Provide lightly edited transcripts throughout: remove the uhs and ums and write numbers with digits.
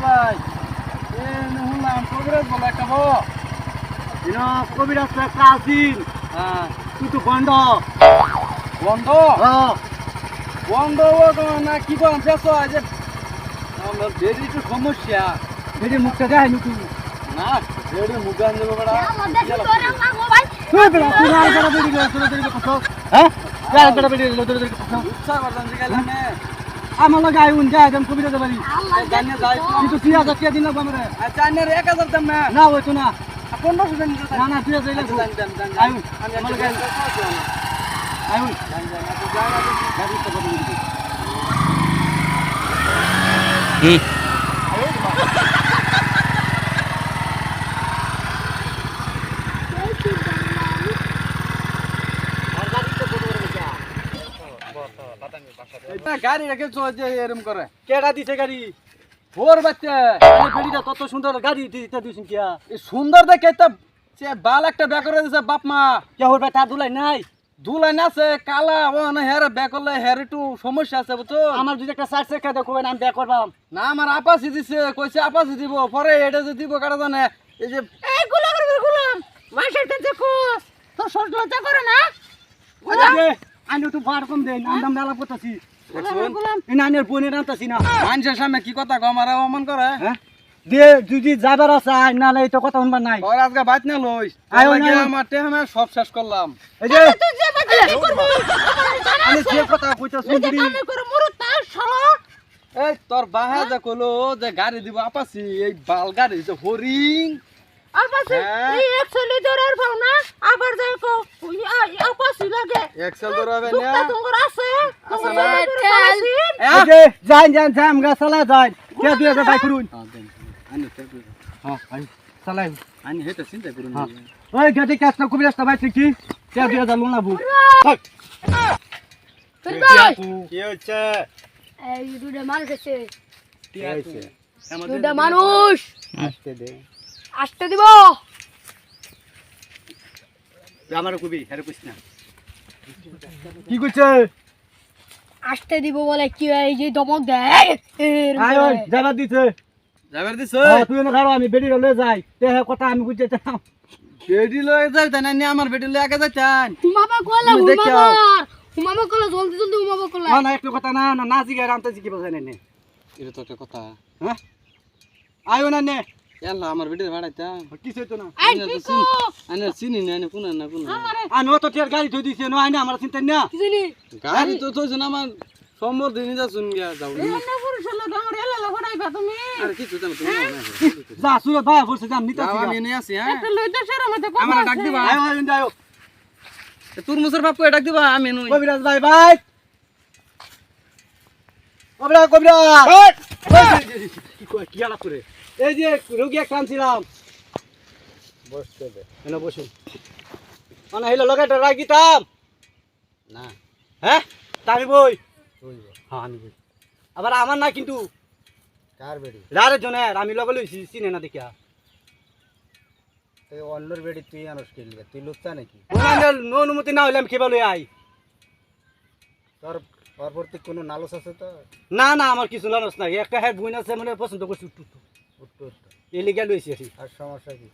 ভাই শুনলাম কবিরাজ বলে একটা কবিরাজ তো একটা আসিল তুই তো বন্ধ বন্ধ হ্যাঁ বন্ধ না কি করেন শেষ হয় যে আমার বেডি একটু সমস্যা বেডি মুখটা দেখাই নি তুই না বেডি মুখ গান দেবো বেড়া তুই বেড়া তুই আর বেড়া বেডি তোর তোর কথা হ্যাঁ আর বেড়া বেডি তোর তোর কথা উৎসাহ বাড়ান গেলাম আমার লগে আইউন যা একদম কবিরাজ বাড়ি জানিয়ে যাই কিন্তু 3000 টাকা দিন লাগবে আমারে আচ্ছা আনের 1000 দাম না না হইতো না 1500 দেন না না 3000 লাগবে আইউন আমার লগে আইউন গাড়ি তো বড় দিবি গাড়ি রেখে যে এরকম করে কেডা দিছে গাড়ি ওর বাচ্চা আরে বেডিটা তত সুন্দর গাড়ি দিতে দিছেন কিয়া এই সুন্দর দেখে তো সে বাল একটা ব্যাগ করে দিছে বাপ মা কে হইবে তার দুলাই নাই দুলাই না আছে কালা ও না হের ব্যাগ করলে হের একটু সমস্যা আছে বুঝছো আমার যদি একটা সার্চ রেখা দেখবেন আমি ব্যাক করবাম না আমার আপাসি দিছে কইছে আপাসি দিব পরে এটা যে দিব কাটা জানে এই যে এই গুলাম মাসের কাছে কোস তো সহ্য লজ্জা করে না আমি একটু ভাড় কম দেন আমি মেলা করতেছি দেখুন এই নানের বোনের আনতাছি না মানুষের সামনে কি কথা কম আর অপমান করে হ্যাঁ দে যদি যাবার আছে আয় না এই তো কথা শুনবার নাই ওর আজকে বাইত না লইস আয়ো আজকে না। আমার টেহা আমি সব শেষ করলাম এই যে তুই যে বাজে কি করবি আমি যে কথা কইতাছি শুনবি আমি করে মরত না শালা এই তোর বাহা যে কইলো যে গাড়ি দিব আপাসি এই বাল গাড়ি যে হরিং আপাসি হ্যাঁ? এই একচুয়ালি দরার পাও না আবার যাই কো আপাসি লাগে এক্সেল ধরবে না দুঃখ তোমার আছে আছে তোমার না? এই যে যাই যাই যাই আমগা চালা যাই কে দুই হাজার বাই করুন হ্যাঁ আই চালাই আমি হেটা চিন্তা করুন হ্যাঁ ওই গাড়ি কাজটা খুবই রাস্তা বাই ঠিক কে দুই হাজার লোন লাবু কি হচ্ছে এই দুটো মানুষ আছে কি হচ্ছে দুটো মানুষ আসতে দে আসতে দিব আমার কবি হেরে কইছ না কি কইছে আসতে দিব বলে কি এই যে দমক দেয় আয় ওই যাবা দিছে যাবার দিছ তুই না খাও আমি বেডি লয়ে যাই তে কথা আমি বুঝতে চাও বেডি লয়ে যাই তাই না আমার বেডি লয়ে আগে যাইতান হুমাবা কলা তুমি দেখো। হুমাবা কলা জলদি জলদি হুমাবা কলা না একটু কথা না না জিগে রামতে জিগে বসে নে এটা তো একটা কথা হ্যাঁ আয়ো না নে এলা আমার বেডি ভাড়াইতাম কিছু হইতো না এই দেখো আনে চিনি না কোন না কোন আমারে আমি অত টিয়ার গাড়ি ধুই দিছে না আইনা আমার চিন্তা না কি জানি গাড়ি তো তো আমার সম্বর দিন যা শুন গিয়া যাও এমন পুরুষ লোক আমার এলা হড়াইবা তুমি আরে কিছু জানো তুমি না যা সুরত ভাই বলছে যাম নিতে যাও আমি নিয়ে আসি হ্যাঁ একটা লইতে সেরা মতে কম আমার ডাক দিবা আয়ো আয়ো যাও তোর মুসর বাপ কই ডাক দিবা আমি নই কবিরাজ ভাই ভাই কবিরাজ কি কই কি আলা করে এই যে রোগী একটা আনছিলাম বসতে দে এনে বসুন মানে হইলো লগাটা রাখিতাম না হ্যাঁ তামি বই কইব হ্যাঁ আমি বই আবার আমার না কিন্তু কার বেডি রারে জনের আমি লগে লইছি চিনে না দেখিয়া তুই অন্যর বেডি তুই আনস কিনবে তুই লুচ্চা নাকি নো অনুমতি না হইলে আমি খেবা লই আই তোর ওর প্রতি কোনো নালস আছে তো না না আমার কিছু লানস নাই একটা হ্যাঁ বুইন আছে মানে পছন্দ করছি উঠু উঠতে উঠতে এই লিগা লইছি আছি আর সমস্যা কি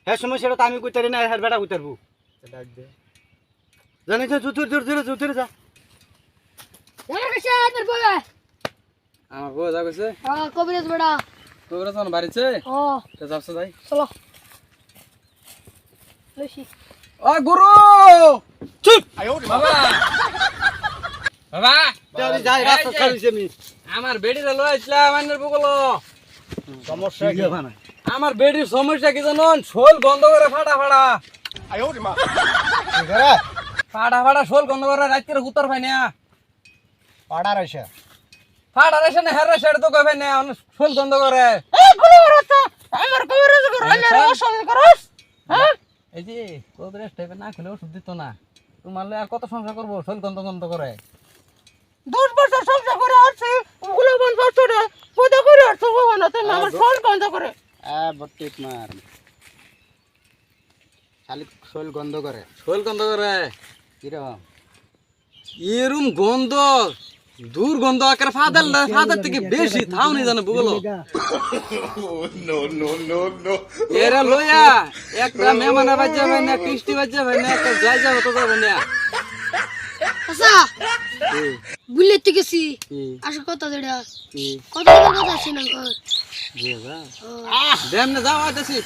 হ্যাঁ সমস্যাটা তো আমি কইতারি না হ্যাঁ বেটা কইতারবো ডাক দে জানিস জুতুর যা আমার কাছে আইতার বলে আমার বউ যা কইছে কবিরাজ বড়া তোরা যখন বাড়িছে ও তে যাবছে যাই চলো লইছি ও গুরু চুপ বাবা বাবা আমি যাই রাস্তা ছাড়িছি আমি আমার বেডিরে লই আইছিলাম আইনের বগলো সমস্যা কি না আমার বেডির সমস্যা কি জানো শোল বন্ধ করে ফাটা ফাটা ফাটা ফাটা শোল বন্ধ করে রাত্রে উত্তর পাই না পাড়া রইছে ফাটা রেছে না হেরে সেটা তো কইবে না শোল বন্ধ করে এই কবিরাজ আমার কবিরাজ করে আমার অসম্মান করস হ্যাঁ এই যে কবিরাজ টাইপের না খুলে ওষুধ দিত না তোমার লই আর কত সংসার করবো শোল বন্ধ করে 10 বছর সংসার করে আসছে ওগুলো বন্ধ করে পয়দা করে আসছে ভগবান তুমি আমার ফোন বন্ধ করে বটিক মার খালি শোল গন্ধ করে শোল গন্ধ করে কিরকম এরম গন্ধ দুর্গন্ধ আকার ফাদার থেকে বেশি থাও নি জানো বুগলো এরা লইয়া একটা মেহমান বাজে ভাই না কৃষ্টি বাজে ভাই না একটা যাই যাবে তো যাবে না আচ্ছা বুলেতে গেছি আসল কথা যেটা কত কথা আছে না দেম না যাও আইতাছি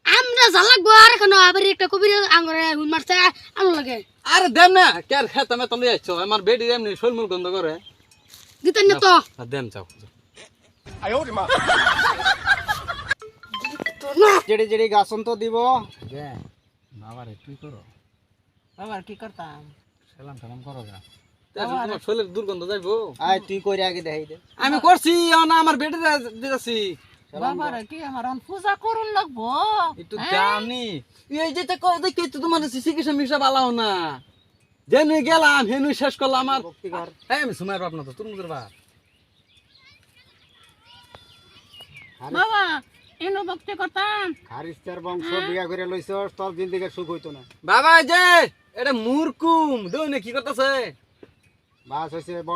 আমরা জালাগবো আর এখন আবার একটা কবির আঙ্গরে হুন মারছে আলো লাগে আরে দেম না কের খেত আমি তো লই আইছো আমার বেডি এমনি শরমুল গন্ধ করে দিতেন না তো দেম যাও জেডি জেডি গাছন তো দিব বাবারে তুই করো বাবার কি করতাম সালাম করো গা তোমার শরীরের দুর্গন্ধ যাইবো আয় তুই কইরা আগে দেখাই দে আমি করছি না আমার বেডি দিতাছি বাবার কি আমার পূজা করুন লাগবো একটু দামি এই যে তো কই দেখি তো তোমার চিকিৎসা মিশা বালাও না যেন গেলাম হেনু শেষ করলাম আর এই আমি সময় পাব না তো তুমি করবা বাবা এনো ভক্তি করতাম খারিস্তার বংশ বিয়া করে লইছস তোর জিন্দেগি সুখ হইতো না বাবা যে এটা মূর্খুম দৌনে কি করতেছে বাস হইছে ব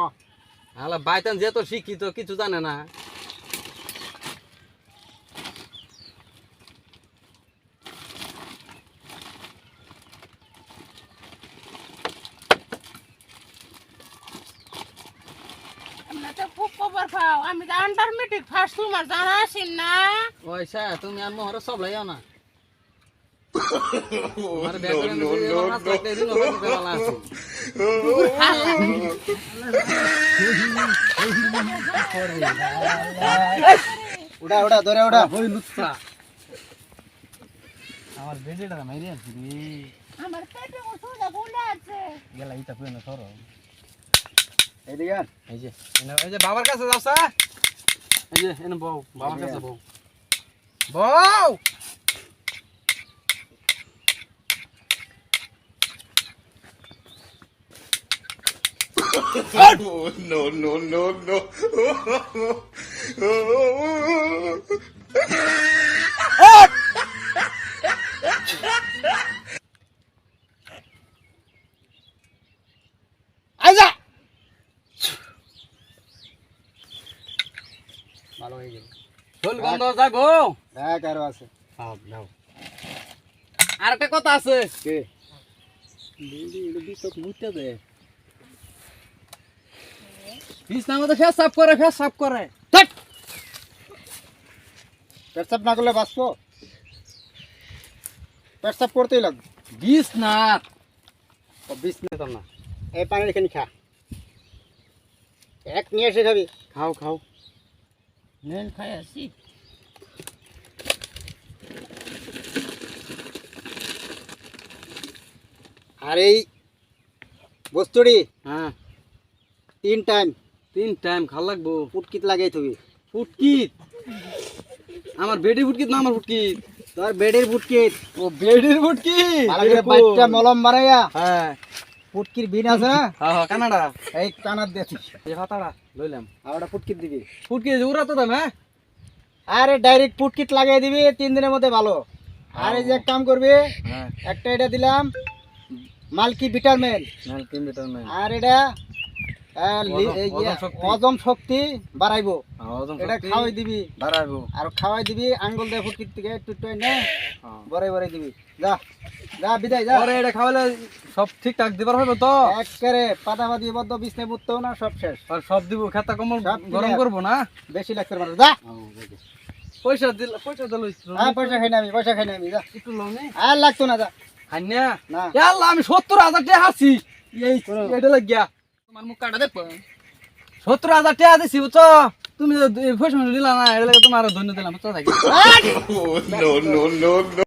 আলা বাইতান যে তো শিক্ষিত কিছু জানে না আমরা তো খুব খবর পাও আমি তো আন্ডার মেট্রিক ফার্স্ট তোমার জানা আছেন না ওইসা তুমি আর মোহরে সব লাইও না আমার ব্যাগ করে নিয়ে মাছ লাগতে দিন ওটা দিতে ভালো আছে উড়া উড়া ধরে উড়া ওই লুচ্ছা আমার বেডেটা মাইরে আছে রে আমার পেটে ওষুধ গুলে আছে গেলা ইটা কই না সরো এদিকে আন। এই যে বাবার কাছে যাওছ এই যে এনে বউ বাবার কাছে বউ বউ আইজা ভালো হয়ে গেল ফুল গন্ধ যাইবো দেখ আরো আছে নাও আর একটা কথা আছে কে মুইটা দে বিছনা মধ্যে ফেস সাফ করে পেটসাপ না করলে বাঁচবো পেটসাপ করতেই লাগবে বিছনা ও বিষ নিতাম না এই পানির এখানে খা এক নিয়ে এসে খাবি খাও নেন খাই আসি আর এই বস্তুটি হ্যাঁ 3 টাইম 3 টাইম খাল লাগবো পুটকিত লাগাই থবি ফুটকিত আমার বেডি ফুটকিত না আমার ফুটকিত তোর বেডের পুটকিত ও বেডির ফুটকিত ভালো করে বাইটটা মলম বানাইয়া হ্যাঁ পুটকির বিন আছে না হ্যাঁ কানাডা এই কানার দিয়েছিস এই হাতাড়া লইলাম আর ওটা পুটকিত দিবি ফুটকিত উড়া তো দাম হ্যাঁ আরে ডাইরেক্ট পুটকিত লাগাই দিবি 3 দিনের মধ্যে ভালো আর এই যে এক কাম করবি হ্যাঁ একটা এটা দিলাম মালকি ভিটামিন নাল 3 লিটার নাই আর এটা হজম শক্তি। হজম শক্তি বাড়াইবো হজম এটা শক্তি খাওয়াই দিবি বাড়াইবো আর খাওয়াই দিবি আঙ্গুল দিয়ে ফুটকির থেকে একটু একটু এনে হ্যাঁ বড়াই বড়াই দিবি যা যা বিদায় যা পরে এটা খাওয়ালে সব ঠিকঠাক দিবার হবে তো একেবারে পাতাপাতি বদ্ধ বিছনে বুঝতেও না সব শেষ আর সব দিব খাতা কমল সব গরম clear। করবো না বেশি লাগছে মানে যা পয়সা দিল হ্যাঁ পয়সা খাই না আমি যা একটু লোন নেই আর লাগতো না যা হান্যা না আল্লাহ আমি 70,000 টাকা হাসি এই এটা লাগিয়া তোমার মুখ কাটা দে 70,000 টাকা দিছি বুঝছো তুমি পয়সা দিলা না এটা লাগে তোমার ধন্য দিলাম বুঝছো থাকি